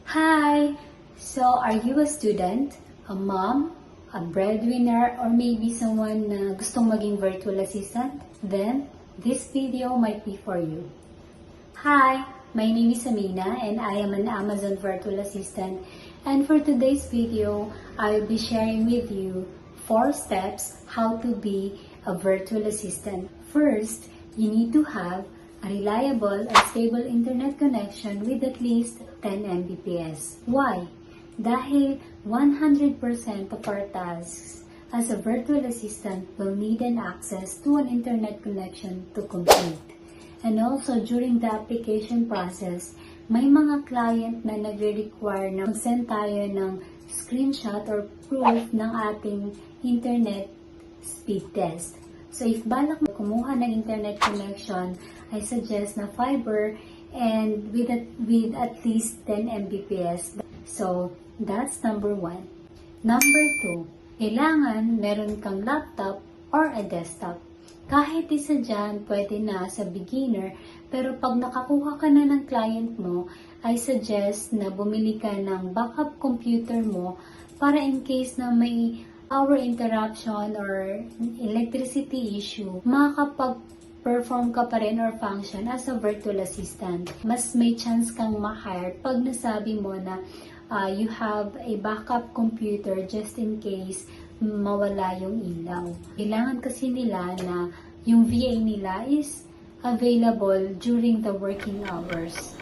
Hi! So, are you a student, a mom, a breadwinner, or maybe someone na gustong maging virtual assistant? Then, this video might be for you. Hi! My name is Amina and I am an Amazon virtual assistant. And for today's video, I will be sharing with you 4 steps how to be a virtual assistant. First, you need to have a reliable and stable internet connection with at least 10 Mbps. Why? Dahil 100% of our tasks as a virtual assistant will need an access to an internet connection to complete. And also, during the application process, may mga client na nagre-require na mag-send tayo ng screenshot or proof ng ating internet speed test. So, if balak mo kumuha ng internet connection, I suggest na fiber and with at least 10 Mbps. So, that's number 1. Number 2, kailangan meron kang laptop or a desktop. Kahit isa dyan, pwede na sa beginner, pero pag nakakuha ka na ng client mo, I suggest na bumili ka ng backup computer mo para in case na may power interruption or electricity issue, makakapag-perform ka pa rin or function as a virtual assistant. Mas may chance kang ma-hire pag nasabi mo na you have a backup computer just in case mawala yung ilaw. Kailangan kasi nila na yung VA nila is available during the working hours.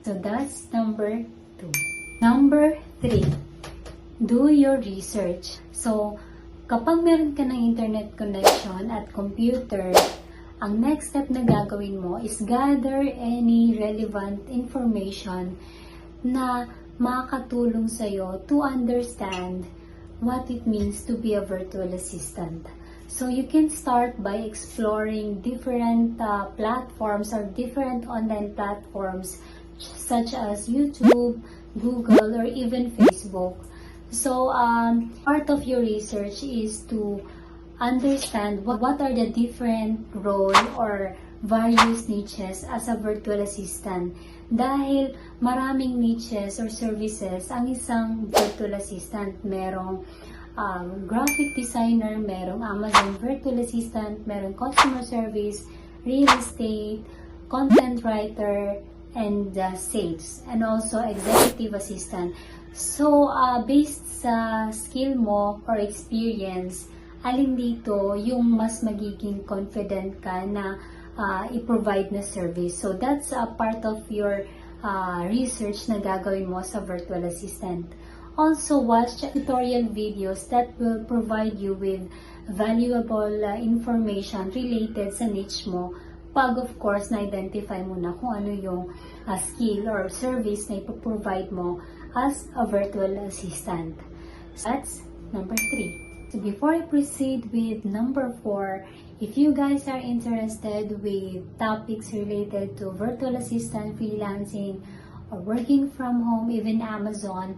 So that's number 2. Number 3, do your research. So, kapag meron ka ng internet connection at computer, ang next step na gagawin mo is gather any relevant information na makakatulong sa'yo to understand what it means to be a virtual assistant. So you can start by exploring different platforms or different online platforms such as YouTube, Google, or even Facebook. So part of your research is to understand what are the different role or various niches as a virtual assistant. Dahil maraming niches or services ang isang virtual assistant. Merong graphic designer, merong Amazon virtual assistant, merong customer service, real estate, content writer, and sales, and also executive assistant. So, based sa skill mo or experience, alin dito yung mas magiging confident ka na i-provide na service. So, that's a part of your research na gagawin mo sa virtual assistant. Also, watch tutorial videos that will provide you with valuable information related sa niche mo pag, of course, na-identify mo na kung ano yung skill or service na ipoprovide mo as a virtual assistant. So, that's number 3. So, before I proceed with number 4, if you guys are interested with topics related to virtual assistant, freelancing, or working from home, even Amazon,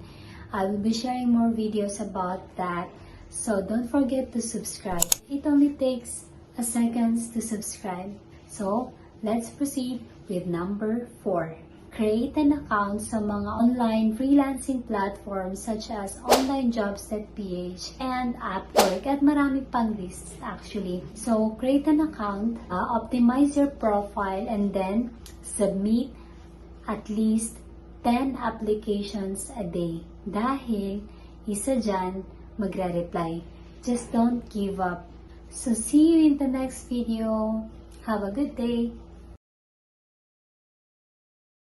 I will be sharing more videos about that. So don't forget to subscribe. It only takes a second to subscribe. So let's proceed with number 4. Create an account sa mga online freelancing platforms such as onlinejobs.ph and Upwork at marami pang lists actually. So create an account, optimize your profile, and then submit at least 10 applications a day. Dahil isa dyan magre-reply. Just don't give up. So see you in the next video. Have a good day.